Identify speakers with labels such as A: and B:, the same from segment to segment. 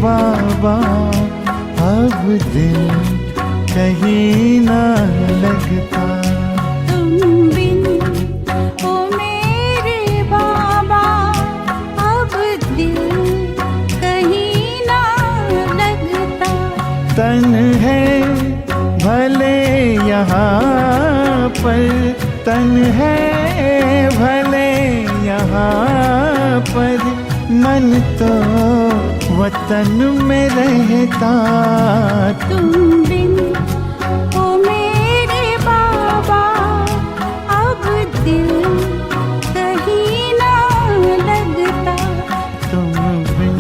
A: बाबा अब दिल कहीं ना लगता।
B: तुम बिन ओ मेरे बाबा अब दिल कहीं ना लगता।
A: तन है भले यहाँ पर, तन है भले यहाँ पर, मन तो वतन में रहता।
B: तुम बिन ओ मेरे बाबा अब दिल कहीं ना लगता।
A: तुम बिन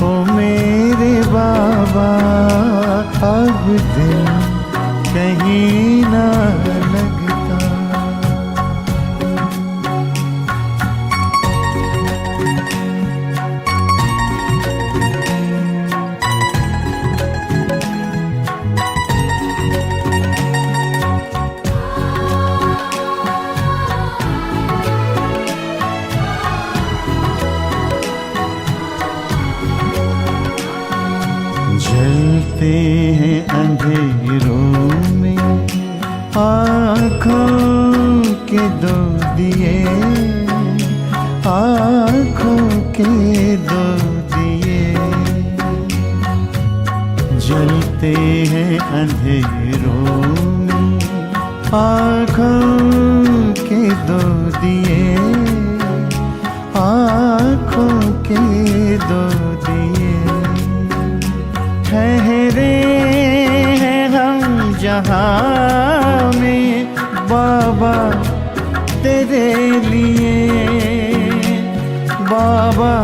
A: ओ मेरे बाबा अब दिल कहीं ना लगता। जलते हैं अंधेरों में आँखों के दो दिए, आँखों के दो दिए। जलते हैं अंधेरों में आँखों के दो दिए, आँखों के दो दिए। ठहरे हैं हम जहाँ में बाबा तेरे लिए, बाबा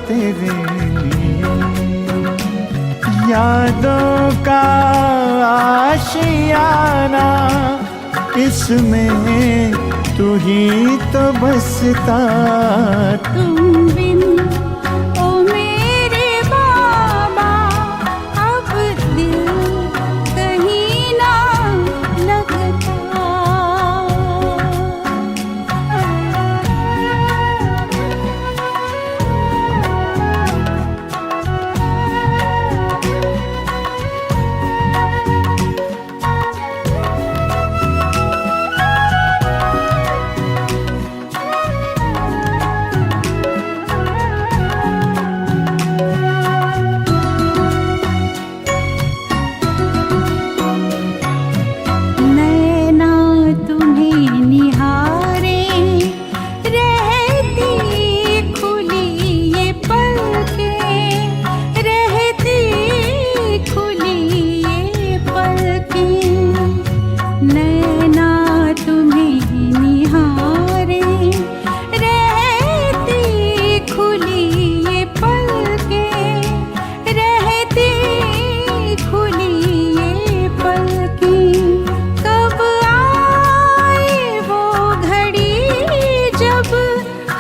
A: तेरे लिए। यादों का आशियाना इसमें तू ही तो बसता।
B: तुम बिन ओ मेरे बाबा अब दिल कहीं ना लगता। नैना तुम्हें निहारे रहती खुली ये पलकें, रहती खुली ये पलकें। नैना तुम्हें निहारे रहती खुली ये पलकें, रहती खुली ये पलकें। कब आए वो घड़ी जब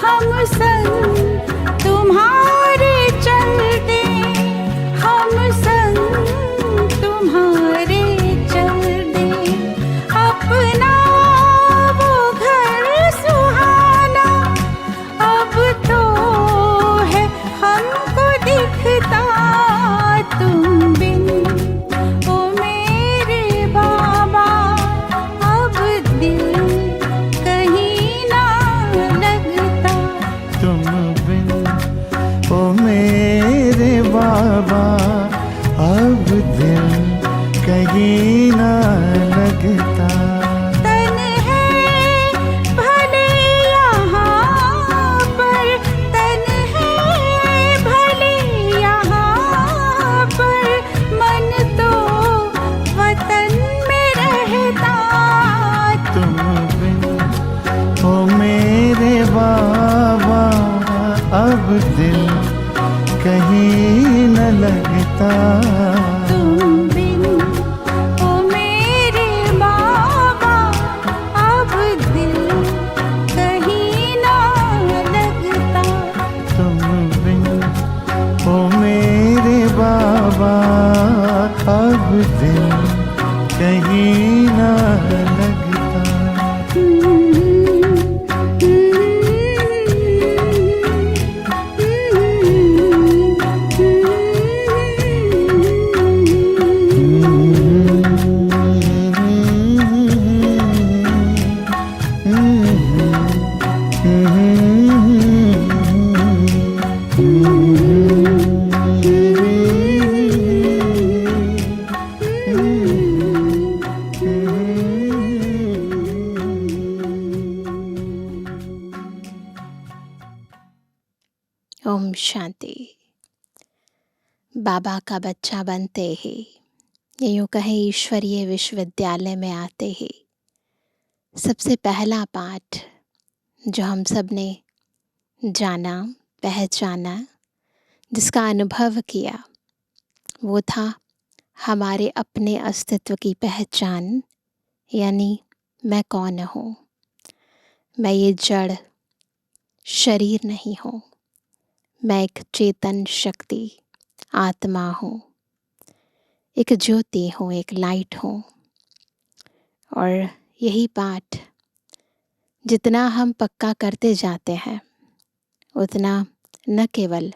B: हम संग तुम्हारे चलते, हम संग तुम्हारे चलते। अपना वो घर सुहाना अब तो है हमको दिखता। तुम बिन ओ मेरे बाबा अब दिल कहीं ना लगता।
A: तुम बिन ओ मेरे बाबा अब दिल कहीं ना लगता।
B: तन है भले यहाँ पर, तन है भले यहाँ पर, मन तो वतन में रहता।
A: तुम बिन ओ मेरे बाबा अब दिल कहीं न लगता।
B: तुम बिन ओ मेरे बाबा अब दिल कहीं ना लगता।
A: तुम बिन ओ मेरे बाबा अब दिल कहीं ना लगता।
C: ओम शांति। बाबा का बच्चा बनते ही, या यूँ कहें ईश्वरीय विश्वविद्यालय में आते ही, सबसे पहला पाठ जो हम सब ने जाना, पहचाना, जिसका अनुभव किया, वो था हमारे अपने अस्तित्व की पहचान, यानी मैं कौन हूँ। मैं ये जड़ शरीर नहीं हूँ, मैं एक चेतन शक्ति आत्मा हूँ, एक ज्योति हूँ, एक लाइट हूँ। और यही पाठ जितना हम पक्का करते जाते हैं, उतना न केवल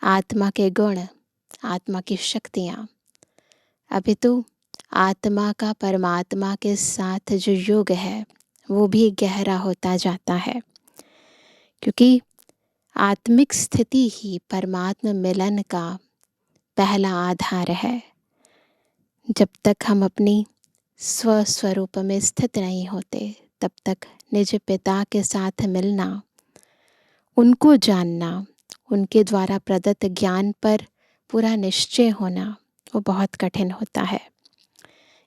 C: आत्मा के गुण, आत्मा की शक्तियाँ, अपितु आत्मा का परमात्मा के साथ जो योग है वो भी गहरा होता जाता है, क्योंकि आत्मिक स्थिति ही परमात्मा मिलन का पहला आधार है। जब तक हम अपनी स्वस्वरूप में स्थित नहीं होते, तब तक निज पिता के साथ मिलना, उनको जानना, उनके द्वारा प्रदत्त ज्ञान पर पूरा निश्चय होना, वो बहुत कठिन होता है।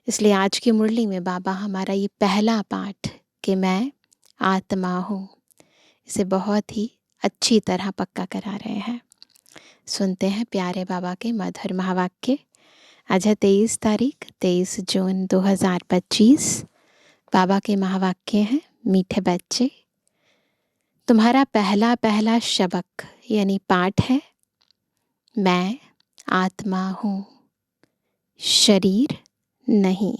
C: इसलिए आज की मुरली में बाबा हमारा ये पहला पाठ कि मैं आत्मा हूँ, इसे बहुत ही अच्छी तरह पक्का करा रहे हैं। सुनते हैं प्यारे बाबा के मधुर महावाक्य। आज है 23 तारीख, 23 जून 2025। बाबा के महावाक्य हैं, मीठे बच्चे, तुम्हारा पहला पहला शबक यानी पाठ है, मैं आत्मा हूँ, शरीर नहीं।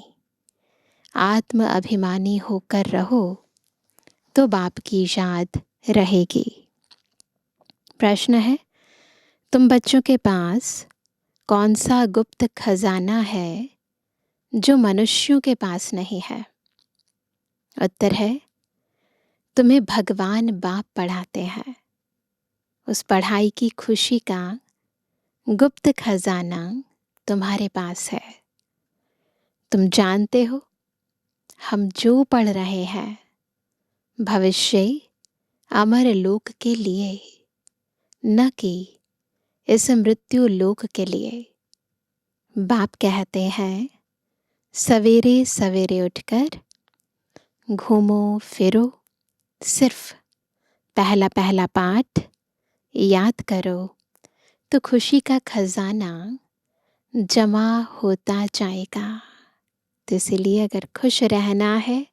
C: आत्म अभिमानी होकर रहो तो बाप की याद रहेगी। प्रश्न है, तुम बच्चों के पास कौन सा गुप्त खजाना है जो मनुष्यों के पास नहीं है? उत्तर है, तुम्हें भगवान बाप पढ़ाते हैं। उस पढ़ाई की खुशी का गुप्त खजाना तुम्हारे पास है। तुम जानते हो, हम जो पढ़ रहे हैं भविष्य अमर लोक के लिए, न कि इस मृत्यु लोक के लिए। बाप कहते हैं, सवेरे सवेरे उठकर घूमो फिरो, सिर्फ पहला पहला पाठ याद करो तो खुशी का खजाना जमा होता जाएगा। तो इसीलिए अगर खुश रहना है,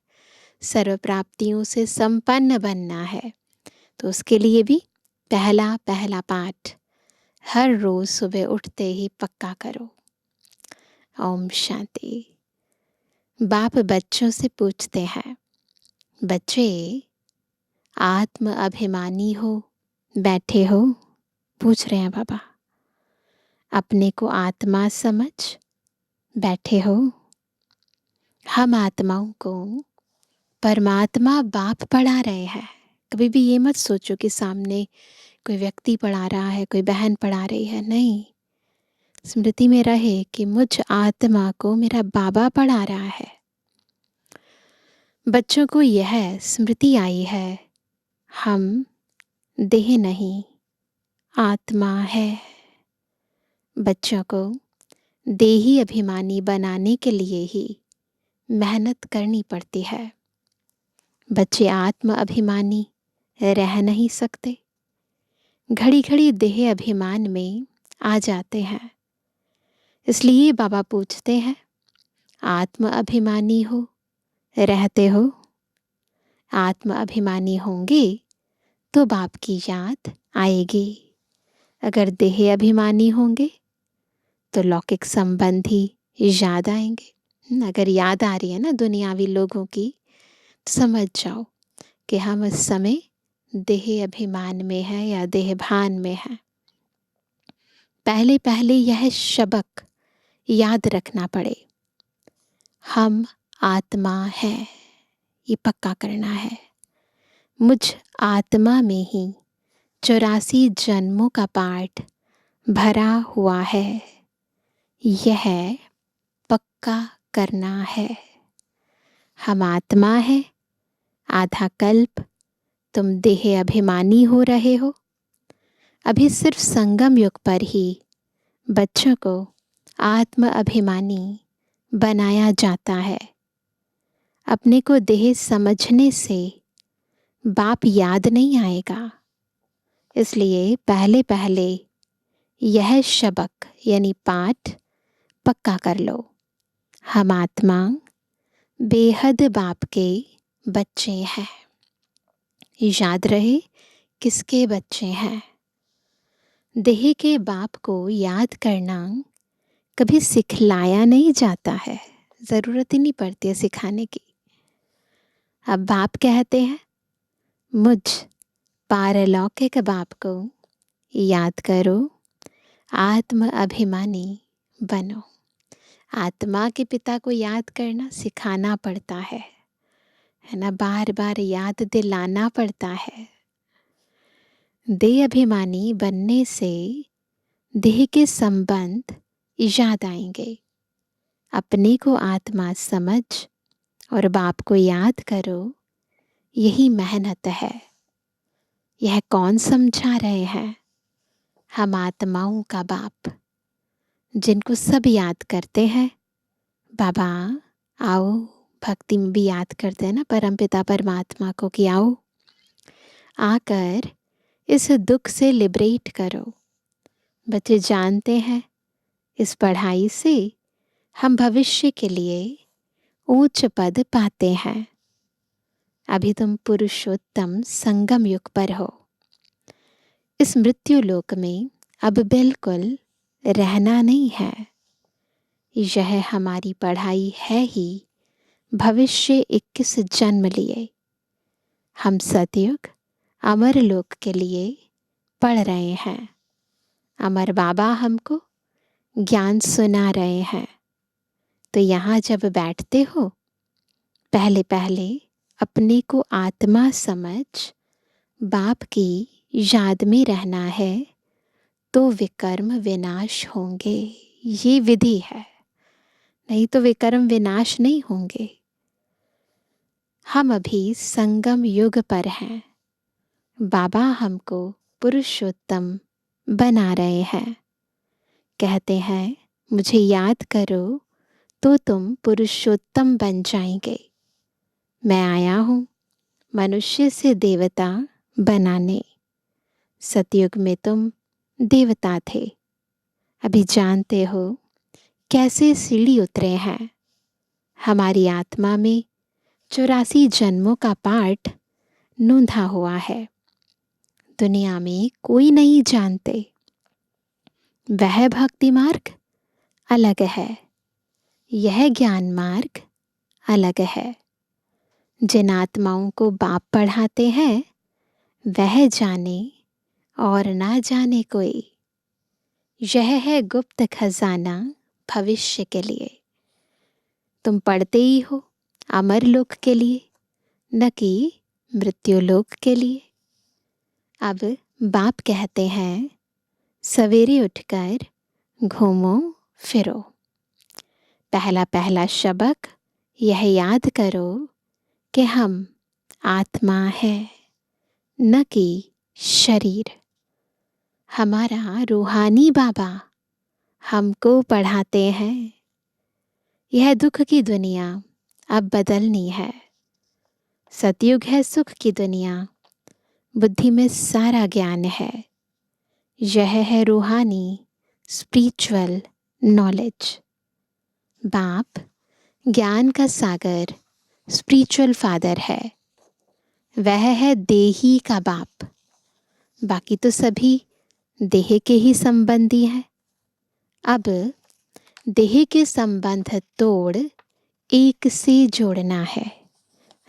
C: सर्व प्राप्तियों से संपन्न बनना है, तो उसके लिए भी पहला पहला पाठ हर रोज सुबह उठते ही पक्का करो। ओम शांति। बाप बच्चों से पूछते हैं, बच्चे आत्म अभिमानी हो बैठे हो? पूछ रहे हैं बाबा। अपने को आत्मा समझ बैठे हो? हम आत्माओं को परमात्मा बाप पढ़ा रहे हैं। कभी भी ये मत सोचो कि सामने कोई व्यक्ति पढ़ा रहा है, कोई बहन पढ़ा रही है। नहीं, स्मृति में रहे कि मुझ आत्मा को मेरा बाबा पढ़ा रहा है। बच्चों को यह स्मृति आई है, हम देह नहीं आत्मा है। बच्चों को देही अभिमानी बनाने के लिए ही मेहनत करनी पड़ती है। बच्चे आत्म अभिमानी रह नहीं सकते, घड़ी घड़ी देह अभिमान में आ जाते हैं। इसलिए बाबा पूछते हैं, आत्म अभिमानी हो रहते हो? आत्म अभिमानी होंगे तो बाप की याद आएगी। अगर देह अभिमानी होंगे तो लौकिक संबंधी याद आएंगे। अगर याद आ रही है ना दुनियावी लोगों की, तो समझ जाओ कि हम इस समय देह अभिमान में है या देह भान में है। पहले पहले यह शबक याद रखना पड़े, हम आत्मा है, ये पक्का करना है। मुझ आत्मा में ही 84 जन्मों का पाठ भरा हुआ है, यह पक्का करना है। हम आत्मा है, आधा कल्प तुम देह अभिमानी हो रहे हो, अभी सिर्फ संगम युग पर ही बच्चों को आत्म अभिमानी बनाया जाता है। अपने को देह समझने से बाप याद नहीं आएगा, इसलिए पहले पहले यह शबक यानी पाठ पक्का कर लो। हम आत्मा बेहद बाप के बच्चे हैं। याद रहे किसके बच्चे हैं। देह के बाप को याद करना कभी सिखलाया नहीं जाता है, ज़रूरत ही नहीं पड़ती है सिखाने की। अब बाप कहते हैं मुझ पारलौकिक बाप को याद करो, आत्म अभिमानी बनो। आत्मा के पिता को याद करना सिखाना पड़ता है ना, बार बार याद दिलाना पड़ता है। देह अभिमानी बनने से देह के संबंध याद आएंगे। अपने को आत्मा समझ और बाप को याद करो, यही मेहनत है। यह कौन समझा रहे हैं? हम आत्माओं का बाप, जिनको सब याद करते हैं। बाबा आओ, भक्ति में भी याद करते हैं ना परमपिता परमात्मा को कि आओ आकर इस दुख से लिबरेट करो। बच्चे जानते हैं इस पढ़ाई से हम भविष्य के लिए ऊंच पद पाते हैं। अभी तुम पुरुषोत्तम संगम युग पर हो। इस मृत्यु लोक में अब बिल्कुल रहना नहीं है। यह हमारी पढ़ाई है ही भविष्य 21 जन्म लिए। हम सतयुग अमर लोक के लिए पढ़ रहे हैं। अमर बाबा हमको ज्ञान सुना रहे हैं। तो यहाँ जब बैठते हो, पहले पहले अपने को आत्मा समझ बाप की याद में रहना है, तो विकर्म विनाश होंगे। ये विधि है, नहीं तो विकर्म विनाश नहीं होंगे। हम अभी संगम युग पर हैं। बाबा हमको पुरुषोत्तम बना रहे हैं। कहते हैं मुझे याद करो तो तुम पुरुषोत्तम बन जाएंगे। मैं आया हूँ मनुष्य से देवता बनाने। सतयुग में तुम देवता थे। अभी जानते हो कैसे सीढ़ी उतरे हैं। हमारी आत्मा में 84 जन्मों का पाठ नूंधा हुआ है। दुनिया में कोई नहीं जानते। वह भक्ति मार्ग अलग है, यह ज्ञान मार्ग अलग है। जिन आत्माओं को बाप पढ़ाते हैं वह जाने और ना जाने कोई। यह है गुप्त खजाना भविष्य के लिए। तुम पढ़ते ही हो अमर लोक के लिए, न कि मृत्यु लोक के लिए। अब बाप कहते हैं सवेरे उठकर घूमो फिरो। पहला पहला शबक यह याद करो कि हम आत्मा है, न कि शरीर। हमारा रूहानी बाबा हमको पढ़ाते हैं यह दुख की दुनिया अब बदलनी है। सतयुग है सुख की दुनिया, बुद्धि में सारा ज्ञान है। यह है रूहानी स्पिरिचुअल नॉलेज। बाप ज्ञान का सागर स्पिरिचुअल फादर है। वह है देही का बाप। बाकी तो सभी देह के ही संबंधी हैं। अब देह के संबंध तोड़ एक से जोड़ना है।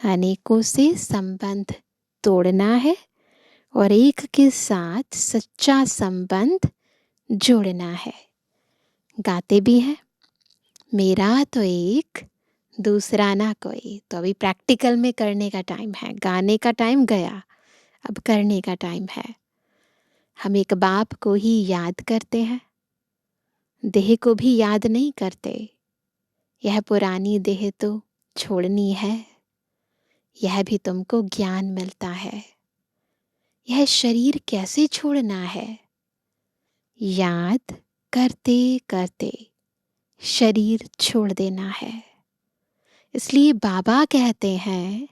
C: अनेकों से संबंध तोड़ना है और एक के साथ सच्चा संबंध जोड़ना है। गाते भी हैं मेरा तो एक दूसरा ना कोई। तो अभी प्रैक्टिकल में करने का टाइम है। गाने का टाइम गया, अब करने का टाइम है। हम एक बाप को ही याद करते हैं, देह को भी याद नहीं करते। यह पुरानी देह तो छोड़नी है। यह भी तुमको ज्ञान मिलता है। यह शरीर कैसे छोड़ना है, याद करते करते शरीर छोड़ देना है। इसलिए बाबा कहते हैं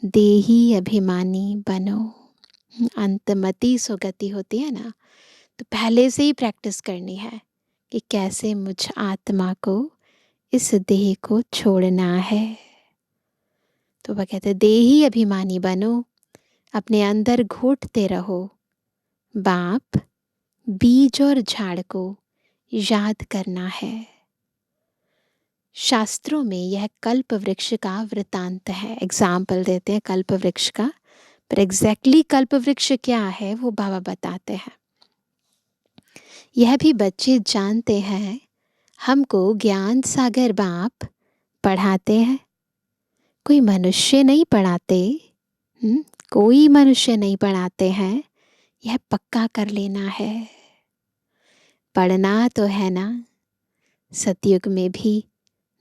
C: देही अभिमानी बनो। अंतमति सुगति होती है ना, तो पहले से ही प्रैक्टिस करनी है कि कैसे मुझ आत्मा को, इस देह को छोड़ना है। तो वह कहते देही अभिमानी बनो, अपने अंदर घोटते रहो। बाप, बीज और झाड़ को याद करना है। शास्त्रों में यह कल्प वृक्ष का वृतांत है। एग्जाम्पल देते हैं कल्प वृक्ष का, पर एग्जैक्टली कल्प वृक्ष क्या है वो बाबा बताते हैं। यह भी बच्चे जानते हैं, हमको ज्ञान सागर बाप पढ़ाते हैं। कोई मनुष्य नहीं पढ़ाते, कोई मनुष्य नहीं पढ़ाते हैं, यह पक्का कर लेना है। पढ़ना तो है ना। सतयुग में भी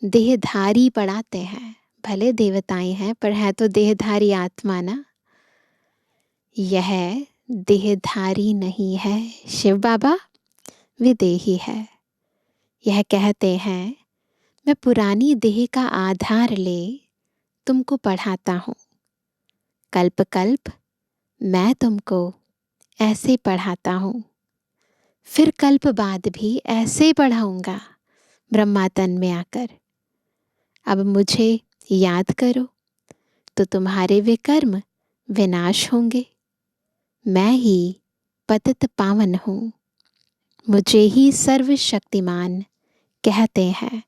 C: देहधारी पढ़ाते हैं, भले देवताएं हैं पर है तो देहधारी आत्मा ना। यह देहधारी नहीं है, शिव बाबा विदेही है। यह कहते हैं मैं पुरानी देह का आधार ले तुमको पढ़ाता हूँ। कल्प कल्प मैं तुमको ऐसे पढ़ाता हूँ, फिर कल्प बाद भी ऐसे पढ़ाऊँगा ब्रह्मा तन में आकर। अब मुझे याद करो तो तुम्हारे वे कर्म विनाश होंगे। मैं ही पतित पावन हूँ, मुझे ही सर्वशक्तिमान कहते हैं,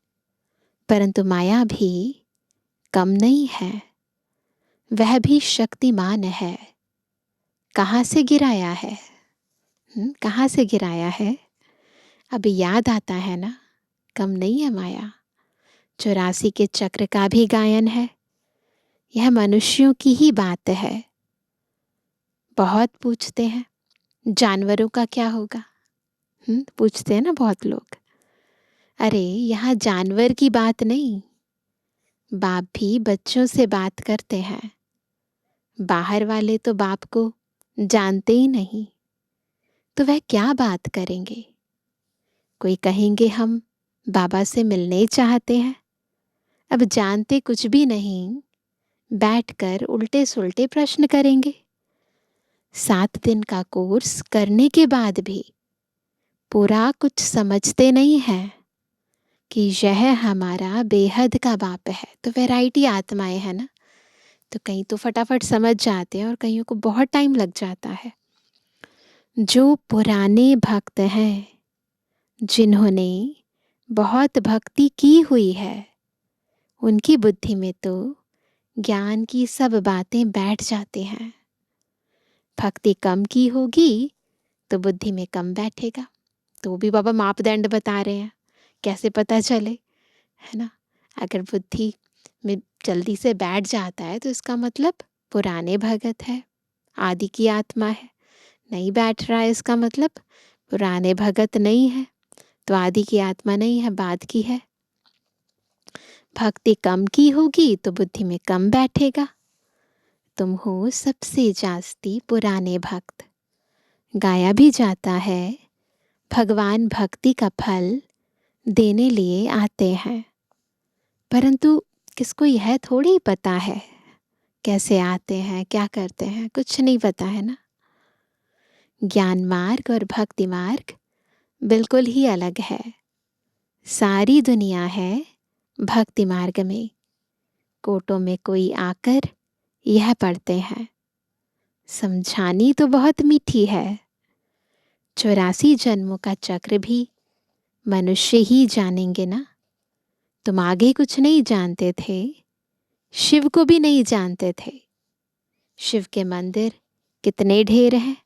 C: परंतु माया भी कम नहीं है, वह भी शक्तिमान है। कहाँ से गिराया है? कहाँ से गिराया है? अब याद आता है ना, कम नहीं है माया। 84 के चक्र का भी गायन है। यह मनुष्यों की ही बात है। बहुत पूछते हैं जानवरों का क्या होगा, पूछते हैं ना बहुत लोग। अरे यहाँ जानवर की बात नहीं, बाप भी बच्चों से बात करते हैं। बाहर वाले तो बाप को जानते ही नहीं, तो वह क्या बात करेंगे। कोई कहेंगे हम बाबा से मिलने चाहते हैं, अब जानते कुछ भी नहीं, बैठकर उल्टे सुल्टे प्रश्न करेंगे। 7 दिन का कोर्स करने के बाद भी पूरा कुछ समझते नहीं है कि यह हमारा बेहद का बाप है। तो वैरायटी आत्माएं है ना, तो कहीं तो फटाफट समझ जाते हैं और कईयों को बहुत टाइम लग जाता है। जो पुराने भक्त हैं, जिन्होंने बहुत भक्ति की हुई है, उनकी बुद्धि में तो ज्ञान की सब बातें बैठ जाती हैं। भक्ति कम की होगी तो बुद्धि में कम बैठेगा। तो भी बाबा मापदंड बता रहे हैं कैसे पता चले, है ना। अगर बुद्धि में जल्दी से बैठ जाता है तो इसका मतलब पुराने भगत है, आदि की आत्मा है। नहीं बैठ रहा है इसका मतलब पुराने भगत नहीं है, तो आदि की आत्मा नहीं है, बाद की है। भक्ति कम की होगी तो बुद्धि में कम बैठेगा। तुम हो सबसे जास्ती पुराने भक्त। गाया भी जाता है, भगवान भक्ति का फल देने लिए आते हैं, परंतु किसको यह थोड़ी पता है कैसे आते हैं, क्या करते हैं, कुछ नहीं पता है ना। ज्ञान मार्ग और भक्ति मार्ग बिल्कुल ही अलग है। सारी दुनिया है भक्ति मार्ग में। कोटों में कोई आकर यह पढ़ते हैं, समझानी तो बहुत मीठी है। 84 जन्मों का चक्र भी मनुष्य ही जानेंगे ना। तुम आगे कुछ नहीं जानते थे, शिव को भी नहीं जानते थे। शिव के मंदिर कितने ढेर हैं,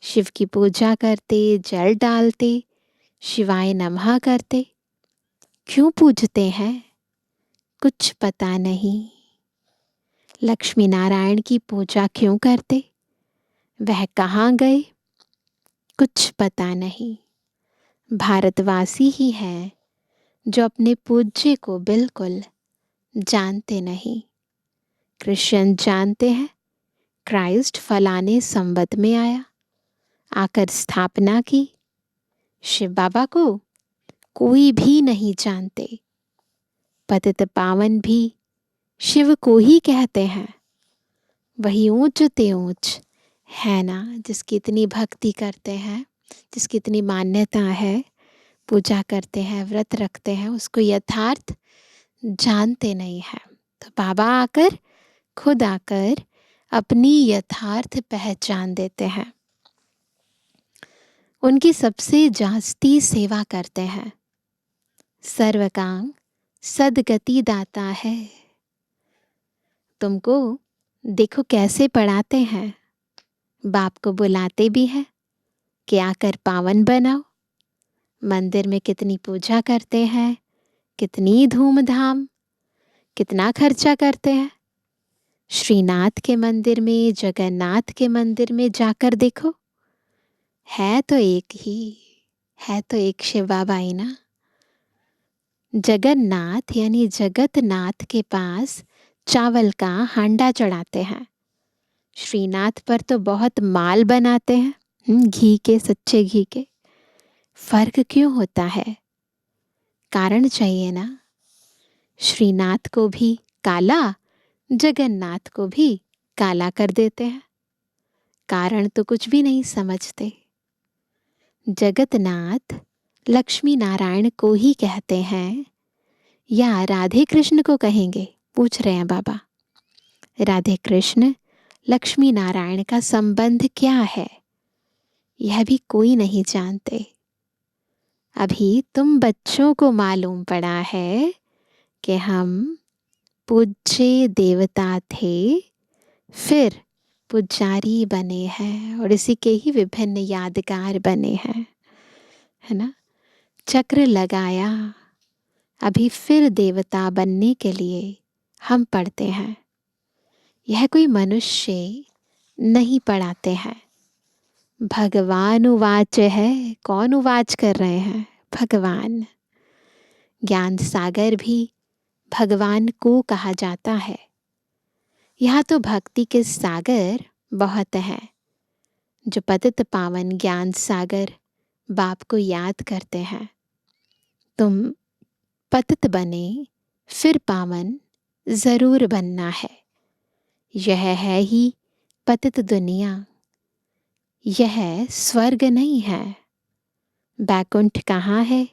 C: शिव की पूजा करते, जल डालते, शिवाय नमः करते। क्यों पूजते हैं कुछ पता नहीं। लक्ष्मी नारायण की पूजा क्यों करते, वह कहाँ गए कुछ पता नहीं। भारतवासी ही हैं जो अपने पूज्य को बिल्कुल जानते नहीं। क्रिश्चियन जानते हैं क्राइस्ट फलाने संवत में आया, आकर स्थापना की, शिव बाबा को कोई भी नहीं जानते। पतित पावन भी शिव को ही कहते हैं। वही ऊंच ते ऊंच है ना, जिसकी इतनी भक्ति करते हैं, जिसकी इतनी मान्यता है, पूजा करते हैं, व्रत रखते हैं, उसको यथार्थ जानते नहीं है। तो बाबा आकर, खुद आकर अपनी यथार्थ पहचान देते हैं। उनकी सबसे जास्ती सेवा करते हैं। सर्वकाम सदगति दाता है। तुमको देखो कैसे पढ़ाते हैं। बाप को बुलाते भी हैं कि आकर पावन बनाओ। मंदिर में कितनी पूजा करते हैं, कितनी धूमधाम, कितना खर्चा करते हैं। श्रीनाथ के मंदिर में, जगन्नाथ के मंदिर में जाकर देखो, है तो एक ही, है तो एक शिव बाबा ही ना। जगन्नाथ यानी जगतनाथ के पास चावल का हांडा चढ़ाते हैं। श्रीनाथ पर तो बहुत माल बनाते हैं, घी के, सच्चे घी के। फर्क क्यों होता है? कारण चाहिए ना। श्रीनाथ को भी काला, जगन्नाथ को भी काला कर देते हैं। कारण तो कुछ भी नहीं समझते। जगतनाथ लक्ष्मी नारायण को ही कहते हैं या राधे कृष्ण को कहेंगे? पूछ रहे हैं बाबा। राधे कृष्ण लक्ष्मी नारायण का संबंध क्या है, यह भी कोई नहीं जानते। अभी तुम बच्चों को मालूम पड़ा है कि हम पूज्य देवता थे, फिर पुजारी बने हैं और इसी के ही विभिन्न यादगार बने हैं, है ना। चक्र लगाया, अभी फिर देवता बनने के लिए हम पढ़ते हैं। यह कोई मनुष्य नहीं पढ़ाते हैं। भगवान उवाच है। कौन उवाच कर रहे हैं? भगवान। ज्ञान सागर भी भगवान को कहा जाता है। यहाँ तो भक्ति के सागर बहुत हैं, जो पतित पावन ज्ञान सागर बाप को याद करते हैं। तुम पतित बने, फिर पावन जरूर बनना है। यह है ही पतित दुनिया, यह स्वर्ग नहीं है। बैकुंठ कहाँ है,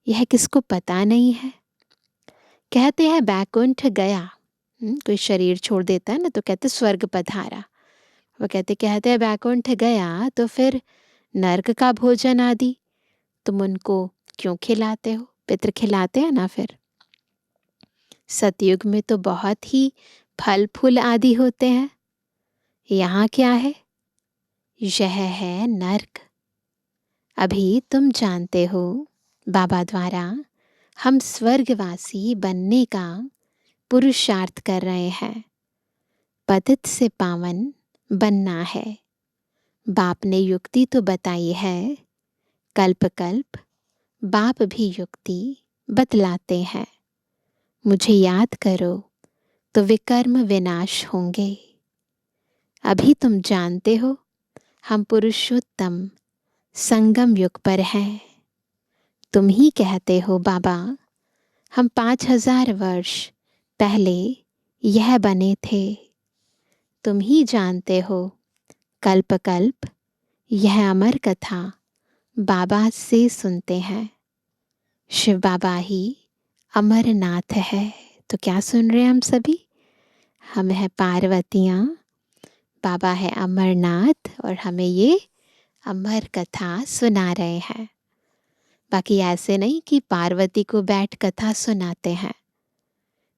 C: यह किसको पता नहीं है। कहते हैं बैकुंठ गया, कोई शरीर छोड़ देता है ना तो कहते स्वर्ग पधारा। वो कहते हैं बैकुंठ गया तो फिर नर्क का भोजन आदि तुम उनको क्यों खिलाते हो? पितृ खिलाते हैं ना। फिर सतयुग में तो बहुत ही फल फूल आदि होते हैं। यहाँ क्या है? यह है नर्क। अभी तुम जानते हो बाबा द्वारा हम स्वर्गवासी बनने का पुरुषार्थ कर रहे हैं। पतित से पावन बनना है। बाप ने युक्ति तो बताई है, कल्प कल्प बाप भी युक्ति बतलाते हैं। मुझे याद करो तो विकर्म विनाश होंगे। अभी तुम जानते हो हम पुरुषोत्तम संगम युग पर हैं। तुम ही कहते हो बाबा हम 5000 वर्ष पहले यह बने थे। तुम ही जानते हो कल्प कल्प यह अमर कथा बाबा से सुनते हैं। शिव बाबा ही अमरनाथ है। तो क्या सुन रहे हैं हम सभी? हम हैं पार्वतियाँ, बाबा है अमरनाथ और हमें ये अमर कथा सुना रहे हैं। बाकी ऐसे नहीं कि पार्वती को बैठ कथा सुनाते हैं।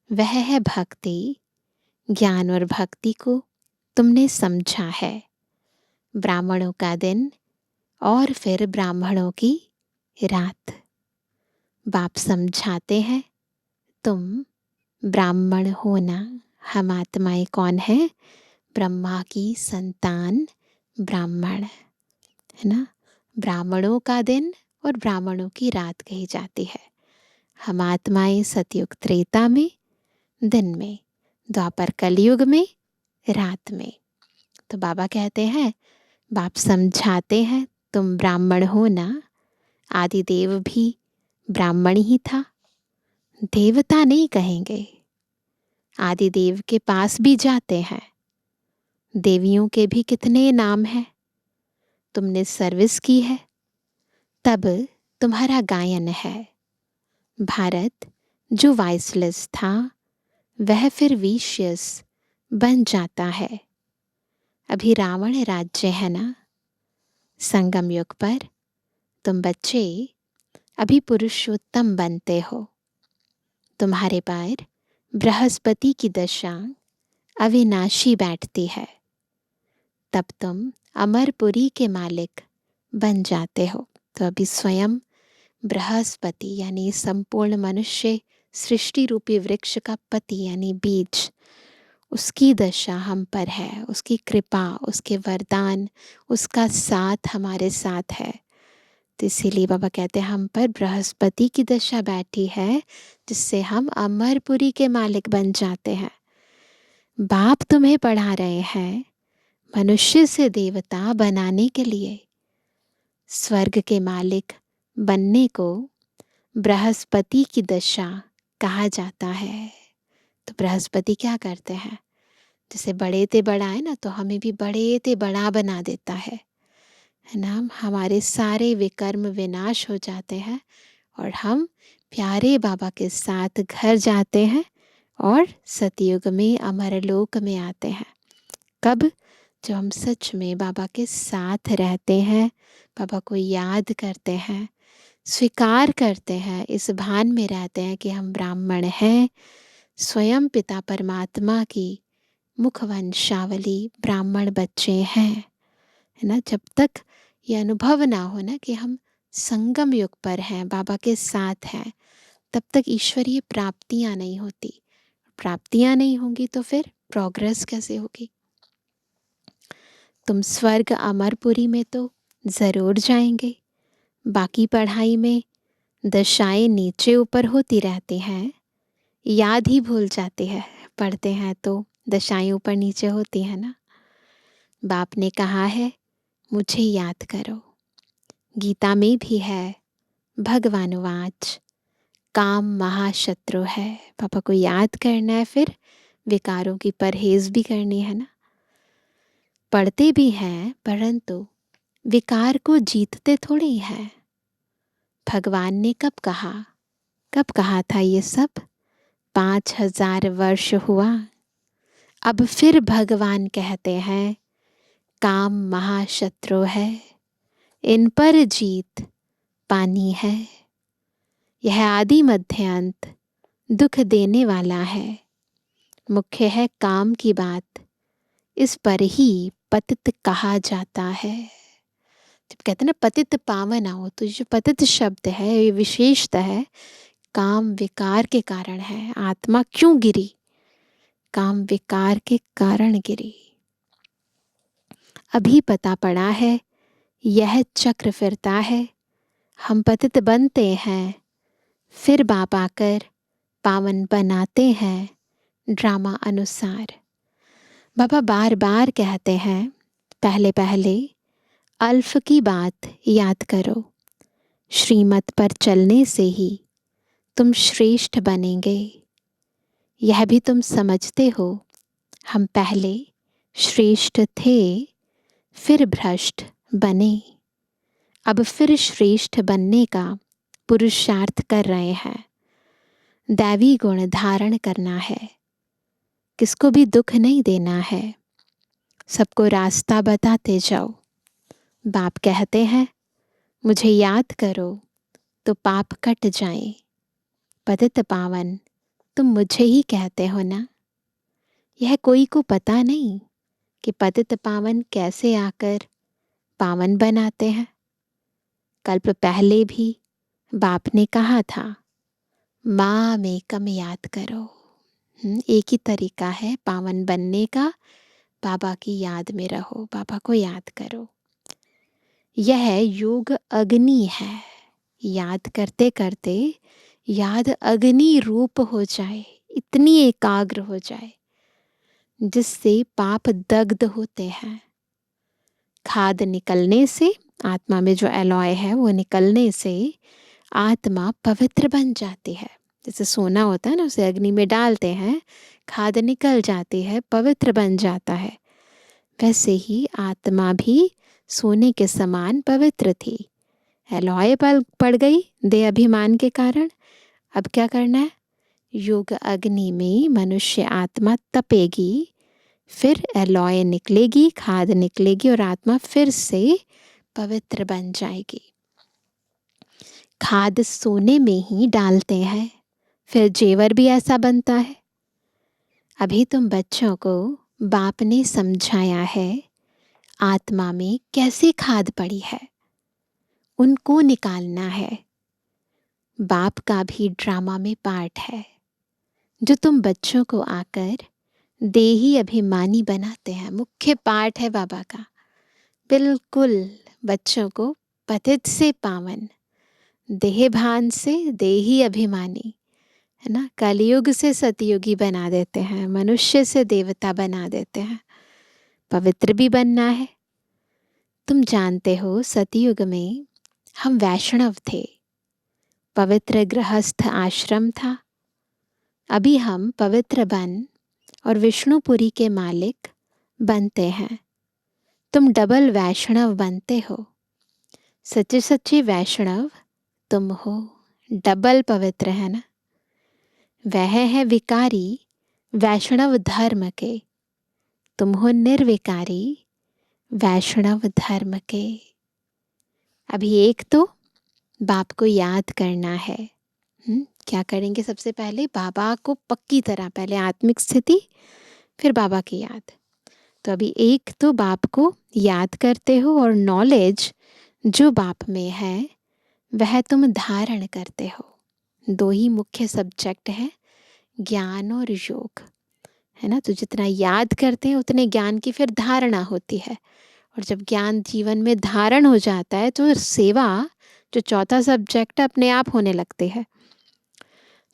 C: वह है भक्ति। ज्ञान और भक्ति को तुमने समझा है। ब्राह्मणों का दिन और फिर ब्राह्मणों की रात। बाप समझाते हैं तुम ब्राह्मण हो ना। हम आत्माएं कौन है? ब्रह्मा की संतान ब्राह्मण, है ना। ब्राह्मणों का दिन और ब्राह्मणों की रात कही जाती है। हम आत्माएं सतयुग त्रेता में दिन में, द्वापर कलयुग में रात में। तो बाबा कहते हैं, बाप समझाते हैं तुम ब्राह्मण हो ना, आदिदेव भी ब्राह्मण ही था, देवता नहीं कहेंगे। आदिदेव के पास भी जाते हैं, देवियों के भी कितने नाम हैं। तुमने सर्विस की है तब तुम्हारा गायन है। भारत जो वाइसलेस था वह फिर विशियस बन जाता है। अभी रावण राज्य है ना, संगम युग पर तुम बच्चे अभी पुरुषोत्तम बनते हो। तुम्हारे पर बृहस्पति की दशा अविनाशी बैठती है, तब तुम अमरपुरी के मालिक बन जाते हो। तो अभी स्वयं बृहस्पति यानी संपूर्ण मनुष्य सृष्टि रूपी वृक्ष का पति यानी बीज, उसकी दशा हम पर है, उसकी कृपा, उसके वरदान, उसका साथ हमारे साथ है। तो इसीलिए बाबा कहते हैं हम पर बृहस्पति की दशा बैठी है, जिससे हम अमरपुरी के मालिक बन जाते हैं। बाप तुम्हें पढ़ा रहे हैं मनुष्य से देवता बनाने के लिए। स्वर्ग के मालिक बनने को बृहस्पति की दशा कहा जाता है। तो बृहस्पति क्या करते हैं, जैसे बड़े ते बड़ा है ना, तो हमें भी बड़े ते बड़ा बना देता है ना। हमारे सारे विकर्म विनाश हो जाते हैं और हम प्यारे बाबा के साथ घर जाते हैं और सतयुग में अमरलोक में आते हैं। कब? जब हम सच में बाबा के साथ रहते हैं, बाबा को याद करते हैं, स्वीकार करते हैं, इस भान में रहते हैं कि हम ब्राह्मण हैं, स्वयं पिता परमात्मा की मुखवंशावली ब्राह्मण बच्चे हैं, है ना। जब तक ये अनुभव ना हो ना कि हम संगम युग पर हैं, बाबा के साथ हैं, तब तक ईश्वरीय प्राप्तियां नहीं होती। प्राप्तियां नहीं होंगी तो फिर प्रोग्रेस कैसे होगी। तुम स्वर्ग अमरपुरी में तो ज़रूर जाएंगे, बाकी पढ़ाई में दशाएं नीचे ऊपर होती रहती हैं, याद ही भूल जाते हैं। पढ़ते हैं तो दशाएं ऊपर नीचे होती है ना। बाप ने कहा है मुझे याद करो। गीता में भी है भगवानुवाच काम महाशत्रु है। पापा को याद करना है, फिर विकारों की परहेज भी करनी है ना। पढ़ते भी हैं परंतु विकार को जीतते थोड़ी हैं। भगवान ने कब कहा था ये सब? 5000 वर्ष हुआ। अब फिर भगवान कहते हैं काम महाशत्रु है, इन पर जीत पानी है। यह आदि मध्य अंत दुख देने वाला है। मुख्य है काम की बात, इस पर ही पतित कहा जाता है। जब कहते हैं ना पतित पावन आओ, तो जो पतित शब्द है ये विशेषता है काम विकार के कारण है। आत्मा क्यों गिरी? काम विकार के कारण गिरी। अभी पता पड़ा है यह चक्र फिरता है। हम पतित बनते हैं, फिर बाप आकर पावन बनाते हैं ड्रामा अनुसार। बाबा बार बार कहते हैं पहले पहले अल्फ की बात याद करो। श्रीमत पर चलने से ही तुम श्रेष्ठ बनेंगे। यह भी तुम समझते हो हम पहले श्रेष्ठ थे, फिर भ्रष्ट बने, अब फिर श्रेष्ठ बनने का पुरुषार्थ कर रहे हैं। दैवी गुण धारण करना है, किसको भी दुख नहीं देना है, सबको रास्ता बताते जाओ। बाप कहते हैं मुझे याद करो तो पाप कट जाए। पतित पावन तुम मुझे ही कहते हो ना। यह कोई को पता नहीं कि पतित पावन कैसे आकर पावन बनाते हैं। कल्प पहले भी बाप ने कहा था माम एकम याद करो। एक ही तरीका है पावन बनने का, बाबा की याद में रहो, बाबा को याद करो। यह योग अग्नि है। याद करते करते याद अग्नि रूप हो जाए, इतनी एकाग्र हो जाए जिससे पाप दग्ध होते हैं। खाद निकलने से आत्मा में जो एलॉय है वो निकलने से आत्मा पवित्र बन जाती है। जैसे सोना होता है ना, उसे अग्नि में डालते हैं, खाद निकल जाती है, पवित्र बन जाता है। वैसे ही आत्मा भी सोने के समान पवित्र थी। एलॉय पड़ गई देह अभिमान के कारण। अब क्या करना है? योग अग्नि में मनुष्य आत्मा तपेगी, फिर एलॉय निकलेगी, खाद निकलेगी और आत्मा फिर से पवित्र बन जाएगी। खाद सोने में ही डालते हैं, फिर जेवर भी ऐसा बनता है। अभी तुम बच्चों को बाप ने समझाया है आत्मा में कैसे खाद पड़ी है, उनको निकालना है। बाप का भी ड्रामा में पार्ट है जो तुम बच्चों को आकर देही अभिमानी बनाते हैं। मुख्य पार्ट है बाबा का। बिल्कुल बच्चों को पतित से पावन, देह भान से देही अभिमानी, है ना, कलयुग से सतयुगी बना देते हैं, मनुष्य से देवता बना देते हैं। पवित्र भी बनना है। तुम जानते हो सतयुग में हम वैष्णव थे, पवित्र गृहस्थ आश्रम था। अभी हम पवित्र बन और विष्णुपुरी के मालिक बनते हैं। तुम डबल वैष्णव बनते हो। सच्चे सच्चे वैष्णव तुम हो, डबल पवित्र है ना। वह है विकारी वैष्णव धर्म के, तुम हो निर्विकारी वैष्णव धर्म के। अभी एक तो बाप को याद करना है। क्या करेंगे? सबसे पहले बाबा को पक्की तरह, पहले आत्मिक स्थिति फिर बाबा की याद। तो अभी एक तो बाप को याद करते हो और नॉलेज जो बाप में है वह तुम धारण करते हो। दो ही मुख्य सब्जेक्ट है, ज्ञान और योग, है ना। तो जितना याद करते हैं उतने ज्ञान की फिर धारणा होती है, और जब ज्ञान जीवन में धारण हो जाता है तो सेवा जो चौथा सब्जेक्ट है अपने आप होने लगती है।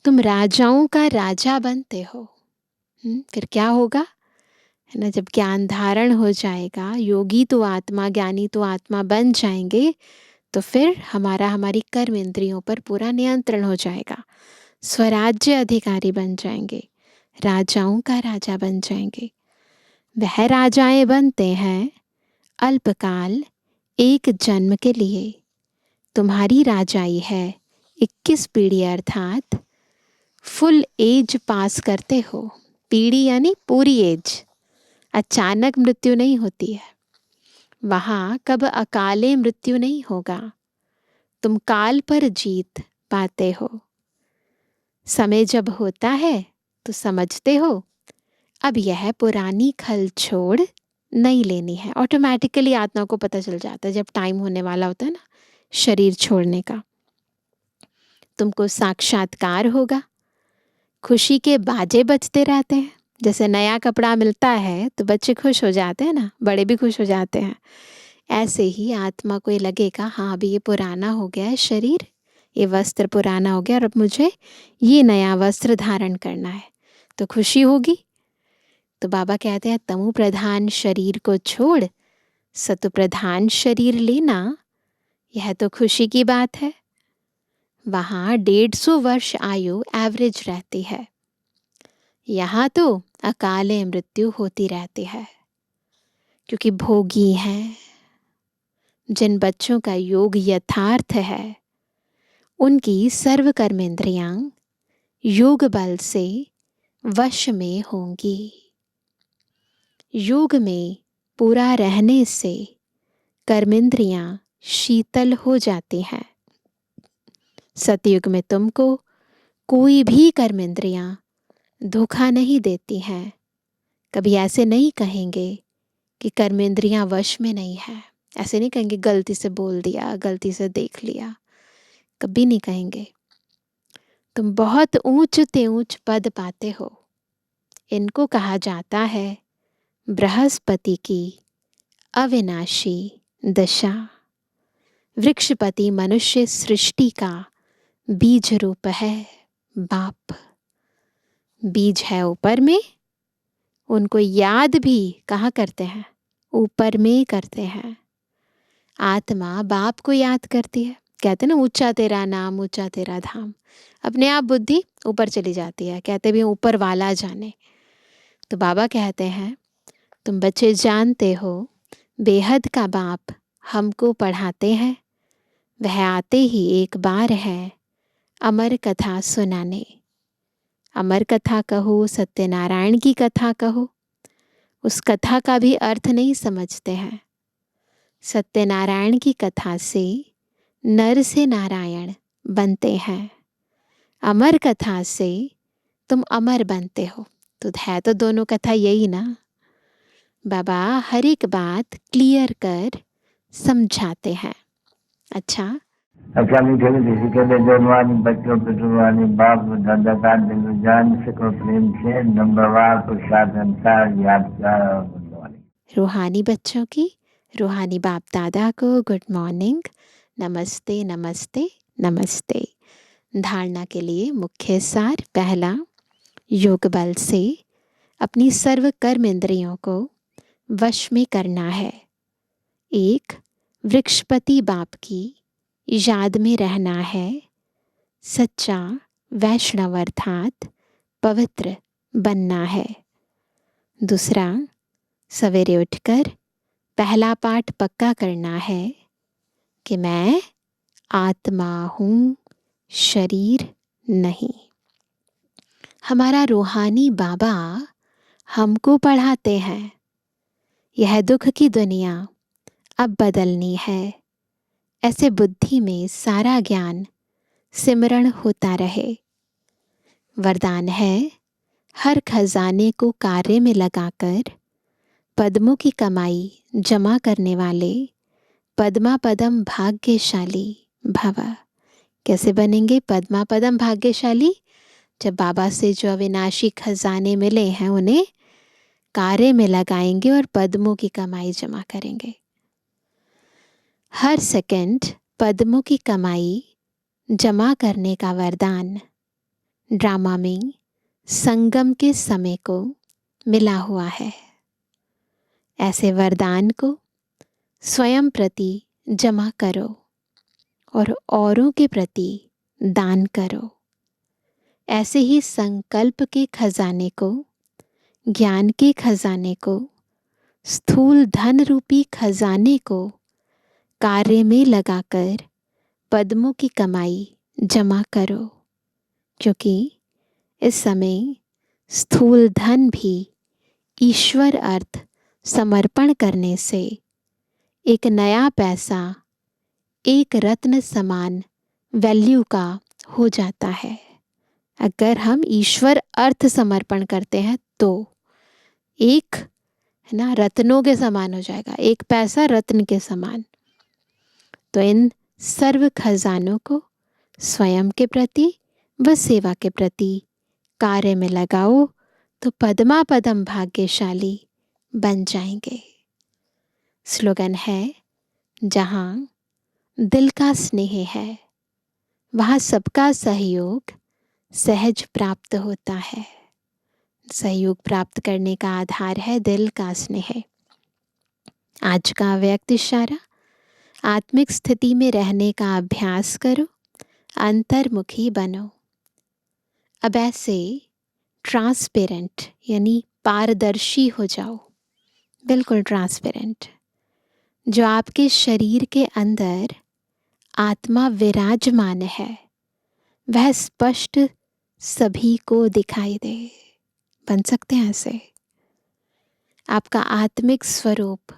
C: तुम राजाओं का राजा बनते हो। फिर क्या होगा, है ना, जब ज्ञान धारण हो जाएगा, योगी तो आत्मा, ज्ञानी तो आत्मा बन जाएंगे, तो फिर हमारी कर्म इंद्रियों पर पूरा नियंत्रण हो जाएगा। स्वराज्य अधिकारी बन जाएंगे, राजाओं का राजा बन जाएंगे। वह राजाएं बनते हैं अल्पकाल, एक जन्म के लिए। तुम्हारी राजाई है 21 पीढ़ी, अर्थात फुल एज पास करते हो। पीढ़ी यानी पूरी एज। अचानक मृत्यु नहीं होती है वहाँ, कब अकाले मृत्यु नहीं होगा। तुम काल पर जीत पाते हो। समय जब होता है तो समझते हो अब यह पुरानी खल छोड़ नहीं लेनी है। ऑटोमेटिकली आत्मा को पता चल जाता है जब टाइम होने वाला होता है ना शरीर छोड़ने का। तुमको साक्षात्कार होगा। खुशी के बाजे बजते रहते हैं। जैसे नया कपड़ा मिलता है तो बच्चे खुश हो जाते हैं ना, बड़े भी खुश हो जाते हैं। ऐसे ही आत्मा को ये लगेगा, हाँ अभी ये पुराना हो गया है शरीर, ये वस्त्र पुराना हो गया और अब मुझे ये नया वस्त्र धारण करना है, तो खुशी होगी। तो बाबा कहते हैं तमु प्रधान शरीर को छोड़ सतु प्रधान शरीर लेना, यह तो खुशी की बात है। वहाँ 150 वर्ष आयु एवरेज रहती है, यहाँ तो अकाले मृत्यु होती रहती है, क्योंकि भोगी हैं। जिन बच्चों का योग यथार्थ है उनकी सर्व कर्मेंद्रियां योग बल से वश में होंगी। योग में पूरा रहने से कर्मेंद्रियां शीतल हो जाती हैं। सतयुग में तुमको कोई भी कर्मेंद्रियां धोखा नहीं देती हैं। कभी ऐसे नहीं कहेंगे कि कर्मेंद्रियां वश में नहीं है। ऐसे नहीं कहेंगे गलती से बोल दिया, गलती से देख लिया, कभी नहीं कहेंगे। तुम बहुत ऊंच ते ऊंच पद पाते हो। इनको कहा जाता है बृहस्पति की अविनाशी दशा। वृक्षपति मनुष्य सृष्टि का बीज रूप है बाप। बीज है ऊपर में, उनको याद भी कहाँ करते हैं? ऊपर में करते हैं। आत्मा बाप को याद करती है। कहते ना, ऊंचा तेरा नाम ऊंचा तेरा धाम। अपने आप बुद्धि ऊपर चली जाती है, कहते भी ऊपर वाला जाने। तो बाबा कहते हैं, तुम बच्चे जानते हो बेहद का बाप हमको पढ़ाते हैं, वह आते ही एक बार है अमर कथा सुनाने। अमर कथा कहो, सत्यनारायण की कथा कहो, उस कथा का भी अर्थ नहीं समझते हैं। सत्यनारायण की कथा से नर से नारायण बनते हैं, अमर कथा से तुम अमर बनते हो। तो है तो दोनों कथा यही ना। बाबा हर एक बात क्लियर कर समझाते हैं। अच्छा,
D: मीठे मीठे के लिए जवानी बच्चों पे जुबानी बाप दादा का दिल जान सको प्रेम से नंबरवार प्रसाद अंसार यादगार और गुणवानी।
C: रूहानी बच्चों की रूहानी बाप दादा को गुड मॉर्निंग, नमस्ते नमस्ते नमस्ते। धारणा के लिए मुख्य सार। पहला, योग बल से अपनी सर्व कर्म इंद्रियों को वश में करना है। एक, वृक्षपति बाप की याद में रहना है। सच्चा वैष्णव अर्थात पवित्र बनना है। दूसरा, सवेरे उठकर पहला पाठ पक्का करना है कि मैं आत्मा हूँ, शरीर नहीं। हमारा रूहानी बाबा हमको पढ़ाते हैं, यह दुख की दुनिया अब बदलनी है। ऐसे बुद्धि में सारा ज्ञान सिमरण होता रहे। वरदान है, हर खजाने को कार्य में लगाकर पद्मों की कमाई जमा करने वाले पद्मा पदम भाग्यशाली भव। कैसे बनेंगे पद्मा पदम भाग्यशाली? जब बाबा से जो अविनाशी खजाने मिले हैं उन्हें कार्य में लगाएंगे और पद्मों की कमाई जमा करेंगे। हर सेकंड पद्मों की कमाई जमा करने का वरदान ड्रामा में संगम के समय को मिला हुआ है। ऐसे वरदान को स्वयं प्रति जमा करो और औरों के प्रति दान करो। ऐसे ही संकल्प के खजाने को, ज्ञान के खजाने को, स्थूल धन रूपी खजाने को कार्य में लगाकर पद्मों की कमाई जमा करो, क्योंकि इस समय स्थूल धन भी ईश्वर अर्थ समर्पण करने से एक नया पैसा एक रत्न समान वैल्यू का हो जाता है। अगर हम ईश्वर अर्थ समर्पण करते हैं तो एक है ना रत्नों के समान हो जाएगा, एक पैसा रत्न के समान। तो इन सर्व खजानों को स्वयं के प्रति व सेवा के प्रति कार्य में लगाओ तो पद्मा पदम भाग्यशाली बन जाएंगे। स्लोगन है, जहाँ दिल का स्नेह है वहाँ सबका सहयोग सहज प्राप्त होता है। सहयोग प्राप्त करने का आधार है दिल का स्नेह। आज का व्यक्त इशारा, आत्मिक स्थिति में रहने का अभ्यास करो, अंतर्मुखी बनो। अब ऐसे ट्रांसपेरेंट यानी पारदर्शी हो जाओ, बिल्कुल ट्रांसपेरेंट। जो आपके शरीर के अंदर आत्मा विराजमान है वह स्पष्ट सभी को दिखाई दे। बन सकते हैं ऐसे। आपका आत्मिक स्वरूप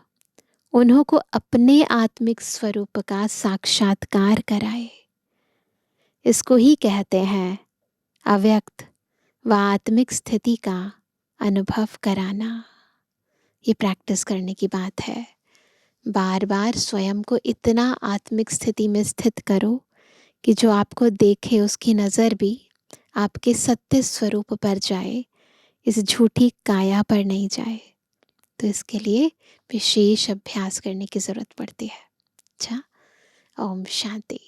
C: उन्हों को अपने आत्मिक स्वरूप का साक्षात्कार कराए। इसको ही कहते हैं अव्यक्त व आत्मिक स्थिति का अनुभव कराना। ये प्रैक्टिस करने की बात है। बार बार स्वयं को इतना आत्मिक स्थिति में स्थित करो कि जो आपको देखे उसकी नज़र भी आपके सत्य स्वरूप पर जाए, इस झूठी काया पर नहीं जाए। तो इसके लिए विशेष अभ्यास करने की ज़रूरत पड़ती है। अच्छा, ओम शांति।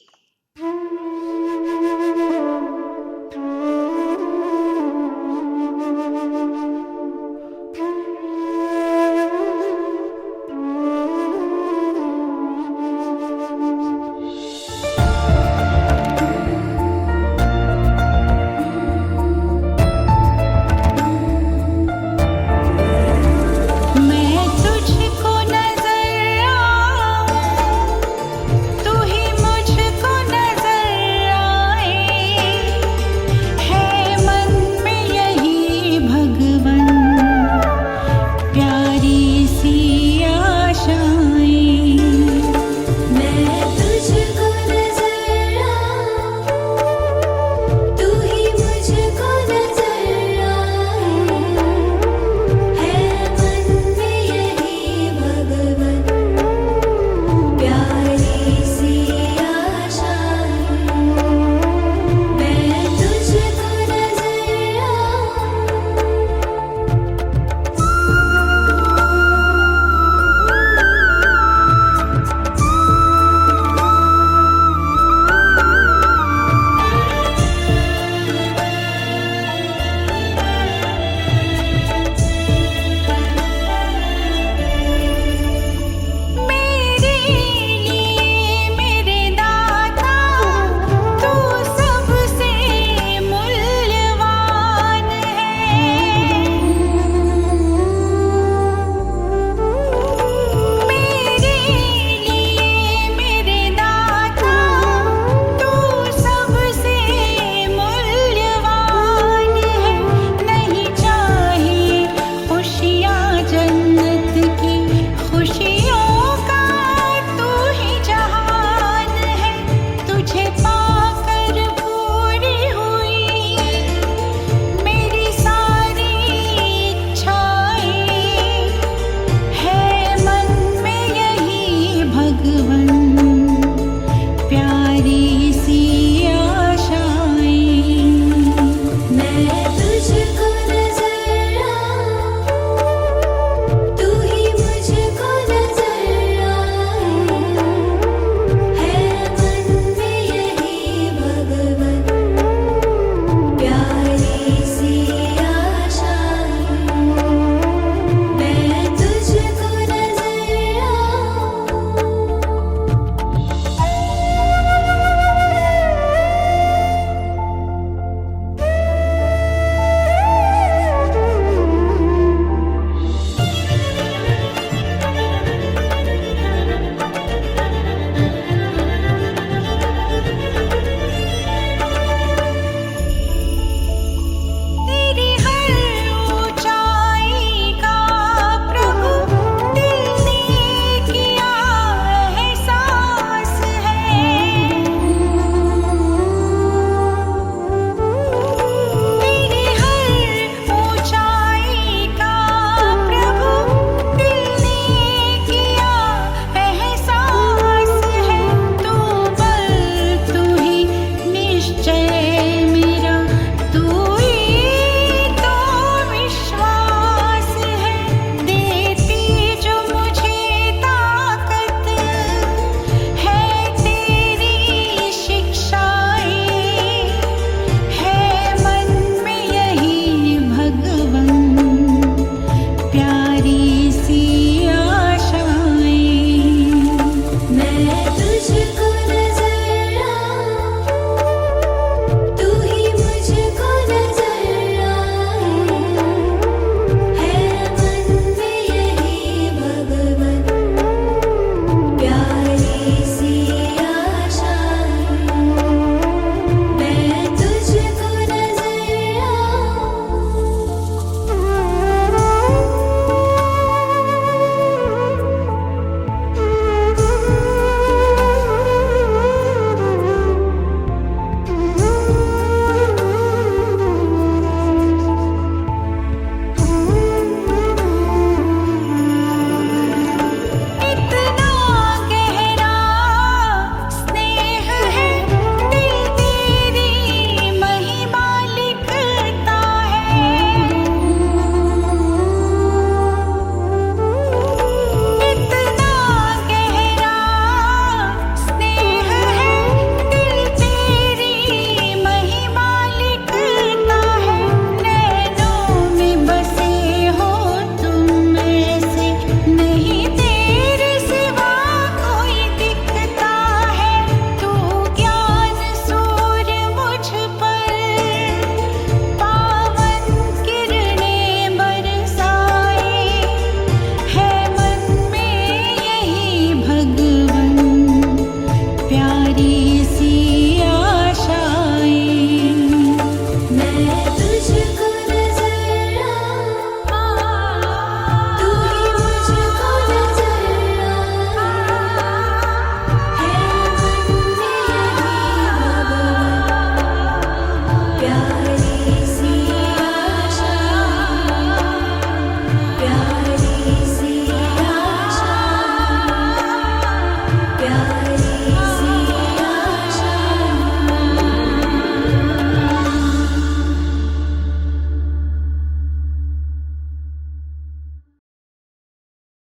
B: तुझको